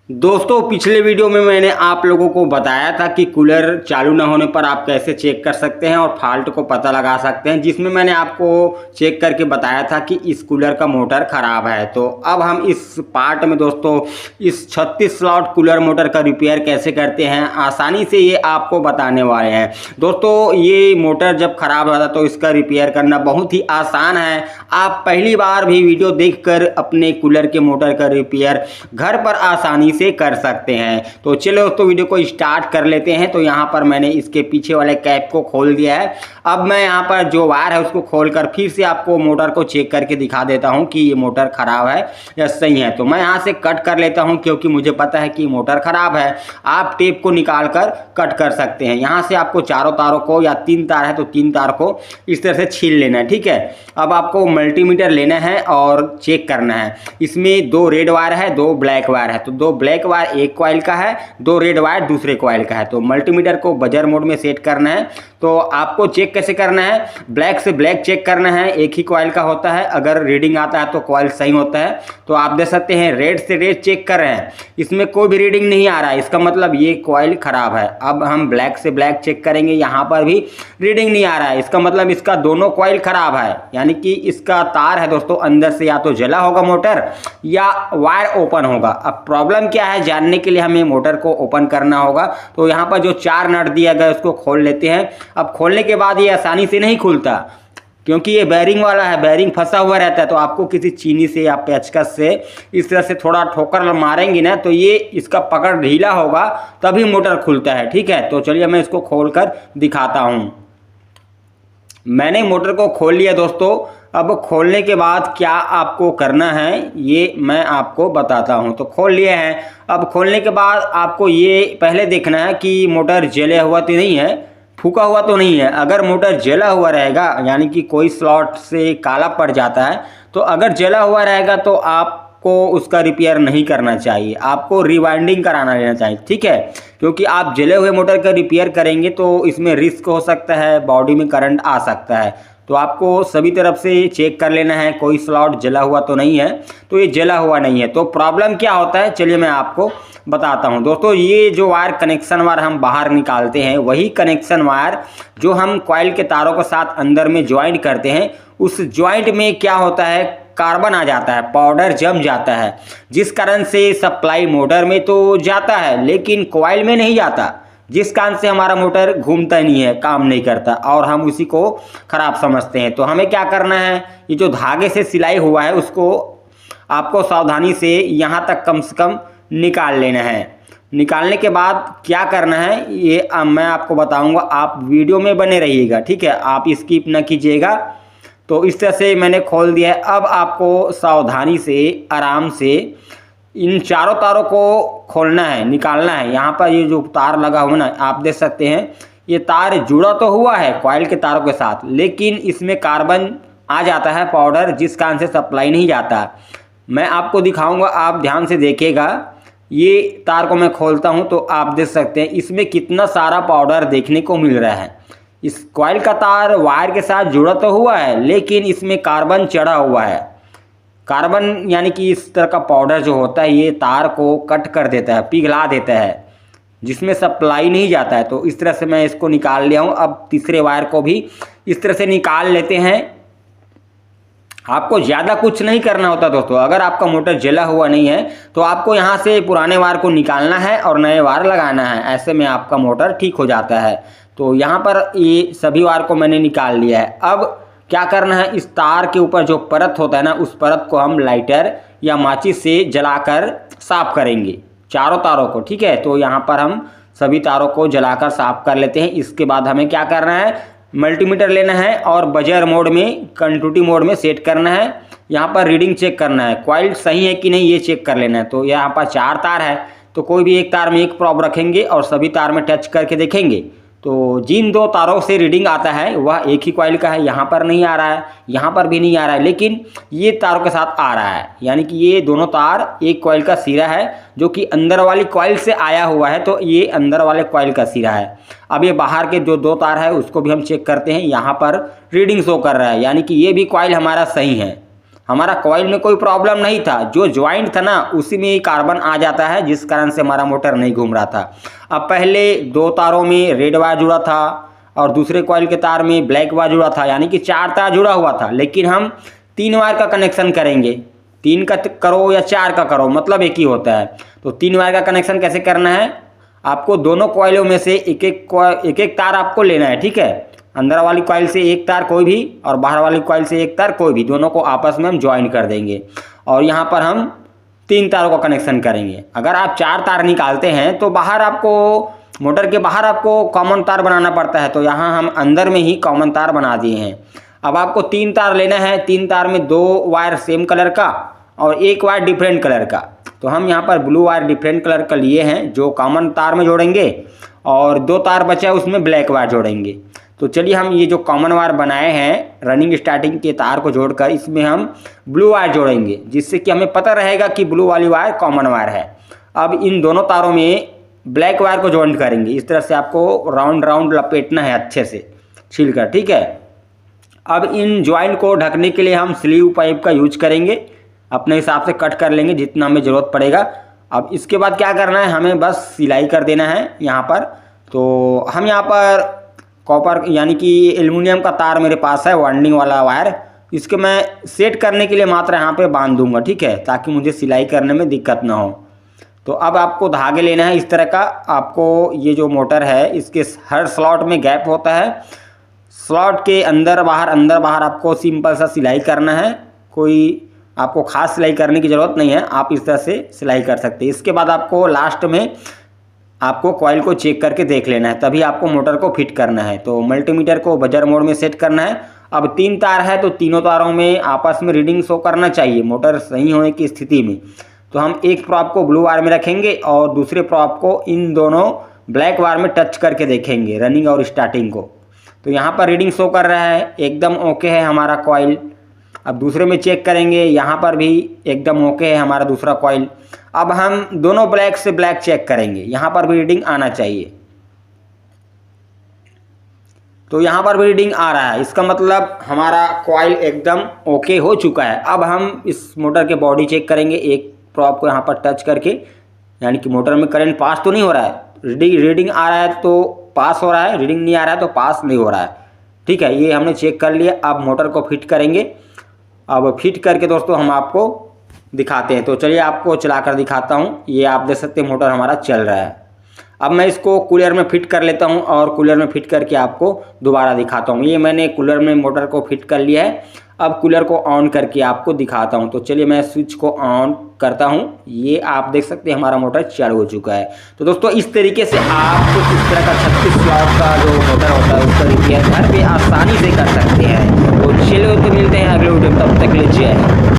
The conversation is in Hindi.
दोस्तों पिछले वीडियो में मैंने आप लोगों को बताया था कि कूलर चालू ना होने पर आप कैसे चेक कर सकते हैं और फॉल्ट को पता लगा सकते हैं, जिसमें मैंने आपको चेक करके बताया था कि इस कूलर का मोटर ख़राब है। तो अब हम इस पार्ट में दोस्तों इस 36 स्लॉट कूलर मोटर का रिपेयर कैसे करते हैं आसानी से ये आपको बताने वाले हैं। दोस्तों ये मोटर जब ख़राब होता तो इसका रिपेयर करना बहुत ही आसान है। आप पहली बार भी वीडियो देखकर अपने कूलर के मोटर का रिपेयर घर पर आसानी से कर सकते हैं। तो चलो दोस्तों वीडियो को स्टार्ट कर लेते हैं। तो यहाँ पर मैंने इसके पीछे वाले कैप को खोल दिया है। अब मैं यहाँ पर जो वायर है उसको खोलकर फिर से आपको मोटर को चेक करके दिखा देता हूँ कि ये मोटर ख़राब है या सही है। तो मैं यहाँ से कट कर लेता हूँ क्योंकि मुझे पता है कि मोटर ख़राब है। आप टेप को निकाल कर कट कर सकते हैं। यहाँ से आपको चारों तारों को या 3 तार है तो 3 तार को इस तरह से छील लेना है। ठीक है, अब आपको मल्टीमीटर लेना है और चेक करना है। इसमें 2 रेड वायर है, 2 ब्लैक वायर है। तो 2 ब्लैक वायर एक कॉइल का है, 2 रेड वायर दूसरे कॉइल का है। तो मल्टीमीटर को बजर मोड में सेट करना है। तो आपको चेक कैसे करना है, ब्लैक से ब्लैक चेक करना है, एक ही कॉइल का होता है। अगर रीडिंग आता है तो कॉइल सही होता है। तो आप देख सकते हैं रेड से रेड चेक कर रहे हैं, इसमें कोई भी रीडिंग नहीं आ रहा है, इसका मतलब ये कॉइल खराब है। अब हम ब्लैक से ब्लैक चेक करेंगे, यहाँ पर भी रीडिंग नहीं आ रहा है, इसका मतलब इसका दोनों कॉइल खराब है, यानी कि इसका तार है दोस्तों अंदर से या तो जला होगा मोटर या वायर ओपन होगा। अब प्रॉब्लम क्या है जानने के लिए हमें मोटर को ओपन करना होगा। तो यहाँ पर जो 4 नट दिया गया उसको खोल लेते हैं। अब खोलने के बाद ये आसानी से नहीं खुलता क्योंकि ये बेयरिंग वाला है, बेयरिंग फंसा हुआ रहता है। तो आपको किसी चीनी से या पेचकस से इस तरह से थोड़ा ठोकर मारेंगे ना तो ये इसका पकड़ ढीला होगा तभी मोटर खुलता है। ठीक है, तो चलिए मैं इसको खोल कर दिखाता हूँ। मैंने मोटर को खोल लिया दोस्तों। अब खोलने के बाद क्या आपको करना है ये मैं आपको बताता हूं। तो खोल लिए हैं। अब खोलने के बाद आपको ये पहले देखना है कि मोटर जले हुआ तो नहीं है, फूका हुआ तो नहीं है। अगर मोटर जला हुआ रहेगा यानी कि कोई स्लॉट से काला पड़ जाता है, तो अगर जला हुआ रहेगा तो आपको उसका रिपेयर नहीं करना चाहिए, आपको रिवाइंडिंग कराना लेना चाहिए। ठीक है, क्योंकि आप जले हुए मोटर का रिपेयर करेंगे तो इसमें रिस्क हो सकता है, बॉडी में करंट आ सकता है। तो आपको सभी तरफ से चेक कर लेना है कोई स्लॉट जला हुआ तो नहीं है। तो ये जला हुआ नहीं है। तो प्रॉब्लम क्या होता है चलिए मैं आपको बताता हूं। दोस्तों ये जो वायर कनेक्शन वायर हम बाहर निकालते हैं वही कनेक्शन वायर जो हम कॉइल के तारों के साथ अंदर में ज्वाइंट करते हैं, उस ज्वाइंट में क्या होता है कार्बन आ जाता है, पाउडर जम जाता है, जिस कारण से सप्लाई मोटर में तो जाता है लेकिन कॉइल में नहीं जाता, जिस कारण से हमारा मोटर घूमता नहीं है, काम नहीं करता और हम उसी को खराब समझते हैं। तो हमें क्या करना है, ये जो धागे से सिलाई हुआ है उसको आपको सावधानी से यहाँ तक कम से कम निकाल लेना है। निकालने के बाद क्या करना है ये अब मैं आपको बताऊंगा, आप वीडियो में बने रहिएगा। ठीक है, आप स्किप न कीजिएगा। तो इस तरह से मैंने खोल दिया है। अब आपको सावधानी से आराम से इन चारों तारों को खोलना है, निकालना है। यहाँ पर ये जो तार लगा हुआ ना आप देख सकते हैं, ये तार जुड़ा तो हुआ है कॉइल के तारों के साथ, लेकिन इसमें कार्बन आ जाता है पाउडर, जिस कारण से सप्लाई नहीं जाता। मैं आपको दिखाऊंगा, आप ध्यान से देखिएगा। ये तार को मैं खोलता हूँ तो आप देख सकते हैं इसमें कितना सारा पाउडर देखने को मिल रहा है। इस कॉइल का तार वायर के साथ जुड़ा तो हुआ है लेकिन इसमें कार्बन चढ़ा हुआ है। कार्बन यानी कि इस तरह का पाउडर जो होता है ये तार को कट कर देता है, पिघला देता है, जिसमें सप्लाई नहीं जाता है। तो इस तरह से मैं इसको निकाल लिया हूँ। अब तीसरे वायर को भी इस तरह से निकाल लेते हैं। आपको ज़्यादा कुछ नहीं करना होता दोस्तों। अगर आपका मोटर जला हुआ नहीं है तो आपको यहाँ से पुराने वायर को निकालना है और नए वायर लगाना है, ऐसे में आपका मोटर ठीक हो जाता है। तो यहाँ पर ये सभी वायर को मैंने निकाल लिया है। अब क्या करना है, इस तार के ऊपर जो परत होता है ना उस परत को हम लाइटर या माचिस से जलाकर साफ करेंगे, चारों तारों को। ठीक है, तो यहाँ पर हम सभी तारों को जलाकर साफ कर लेते हैं। इसके बाद हमें क्या करना है, मल्टीमीटर लेना है और बजर मोड में कंटिन्यूटी मोड में सेट करना है। यहाँ पर रीडिंग चेक करना है, कॉइल सही है कि नहीं ये चेक कर लेना है। तो यहाँ पर 4 तार है तो कोई भी एक तार में एक प्रॉब रखेंगे और सभी तार में टच करके देखेंगे। तो जिन 2 तारों से रीडिंग आता है वह एक ही कॉइल का है, यहाँ पर नहीं आ रहा है, यहाँ पर भी नहीं आ रहा है, लेकिन ये तारों के साथ आ रहा है, यानी कि ये दोनों तार एक कॉइल का सिरा है जो कि अंदर वाली कॉइल से आया हुआ है। तो ये अंदर वाले कॉइल का सिरा है। अब ये बाहर के जो 2 तार है उसको भी हम चेक करते हैं, यहाँ पर रीडिंग शो कर रहा है, यानी कि ये भी कॉइल हमारा सही है। हमारा कॉइल में कोई प्रॉब्लम नहीं था, जो ज्वाइंट था ना उसी में ही कार्बन आ जाता है, जिस कारण से हमारा मोटर नहीं घूम रहा था। अब पहले 2 तारों में रेड वायर जुड़ा था और दूसरे कॉइल के तार में ब्लैक वायर जुड़ा था, यानी कि 4 तार जुड़ा हुआ था। लेकिन हम 3 वायर का कनेक्शन करेंगे, 3 का करो या 4 का करो मतलब एक ही होता है। तो 3 वायर का कनेक्शन कैसे करना है, आपको दोनों कॉइलों में से एक एक तार आपको लेना है, ठीक है। अंदर वाली कॉइल से एक तार कोई भी और बाहर वाली कॉइल से एक तार कोई भी, दोनों को आपस में हम ज्वाइन कर देंगे और यहाँ पर हम 3 तारों का कनेक्शन करेंगे। अगर आप 4 तार निकालते हैं तो बाहर आपको, मोटर के बाहर आपको कॉमन तार बनाना पड़ता है, तो यहाँ हम अंदर में ही कॉमन तार बना दिए हैं। अब आपको 3 तार लेना है, 3 तार में 2 वायर सेम कलर का और 1 वायर डिफरेंट कलर का। तो हम यहाँ पर ब्लू वायर डिफरेंट कलर का लिए हैं जो कॉमन तार में जोड़ेंगे और 2 तार बचा है उसमें ब्लैक वायर जोड़ेंगे। तो चलिए हम ये जो कॉमन वायर बनाए हैं रनिंग स्टार्टिंग के तार को जोड़कर इसमें हम ब्लू वायर जोड़ेंगे, जिससे कि हमें पता रहेगा कि ब्लू वाली वायर कॉमन वायर है। अब इन दोनों तारों में ब्लैक वायर को जॉइंट करेंगे, इस तरह से आपको राउंड राउंड लपेटना है अच्छे से छीलकर, ठीक है। अब इन ज्वाइंट को ढकने के लिए हम स्लीव पाइप का यूज करेंगे, अपने हिसाब से कट कर लेंगे जितना हमें ज़रूरत पड़ेगा। अब इसके बाद क्या करना है, हमें बस सिलाई कर देना है यहाँ पर। तो हम यहाँ पर कॉपर यानी कि एल्युमिनियम का तार मेरे पास है, वाइंडिंग वाला वायर, इसके मैं सेट करने के लिए मात्र यहाँ पे बांध दूंगा, ठीक है, ताकि मुझे सिलाई करने में दिक्कत ना हो। तो अब आपको धागे लेना है इस तरह का। आपको ये जो मोटर है इसके हर स्लॉट में गैप होता है, स्लॉट के अंदर बाहर आपको सिंपल सा सिलाई करना है, कोई आपको खास सिलाई करने की ज़रूरत नहीं है, आप इस तरह से सिलाई कर सकते हैं। इसके बाद आपको लास्ट में आपको कॉइल को चेक करके देख लेना है, तभी आपको मोटर को फिट करना है। तो मल्टीमीटर को बजर मोड में सेट करना है। अब 3 तार है तो तीनों तारों में आपस में रीडिंग शो करना चाहिए मोटर सही होने की स्थिति में। तो हम एक प्रॉप को ब्लू वायर में रखेंगे और दूसरे प्रॉप को इन दोनों ब्लैक वायर में टच करके देखेंगे रनिंग और स्टार्टिंग को। तो यहाँ पर रीडिंग शो कर रहा है, एकदम ओके है हमारा कॉइल। अब दूसरे में चेक करेंगे, यहाँ पर भी एकदम ओके है हमारा दूसरा कॉइल। अब हम दोनों ब्लैक से ब्लैक चेक करेंगे, यहाँ पर भी रीडिंग आना चाहिए। तो यहाँ पर भी रीडिंग आ रहा है, इसका मतलब हमारा कॉइल एकदम ओके हो चुका है। अब हम इस मोटर के बॉडी चेक करेंगे, एक प्रॉप को यहाँ पर टच करके, यानी कि मोटर में करंट पास तो नहीं हो रहा है। रीडिंग आ रहा है तो पास हो रहा है, रीडिंग नहीं आ रहा है तो पास नहीं हो रहा है, ठीक है। ये हमने चेक कर लिया। अब मोटर को फिट करेंगे। अब फिट करके दोस्तों हम आपको दिखाते हैं। तो चलिए आपको चलाकर दिखाता हूँ। ये आप देख सकते हैं मोटर हमारा चल रहा है। अब मैं इसको कूलर में फिट कर लेता हूँ और कूलर में फिट करके आपको दोबारा दिखाता हूँ। ये मैंने कूलर में मोटर को फिट कर लिया है। अब कूलर को ऑन करके आपको दिखाता हूँ। तो चलिए मैं स्विच को ऑन करता हूँ। ये आप देख सकते हैं हमारा मोटर चालू हो चुका है। तो दोस्तों इस तरीके से आप इस तरह का 36 स्लॉट का जो मोटर होता है उसका रिपेयर घर पे आसानी से कर सकते हैं। तो चलिए तो मिलते हैं अगले वीडियो, तब तक लीजिए।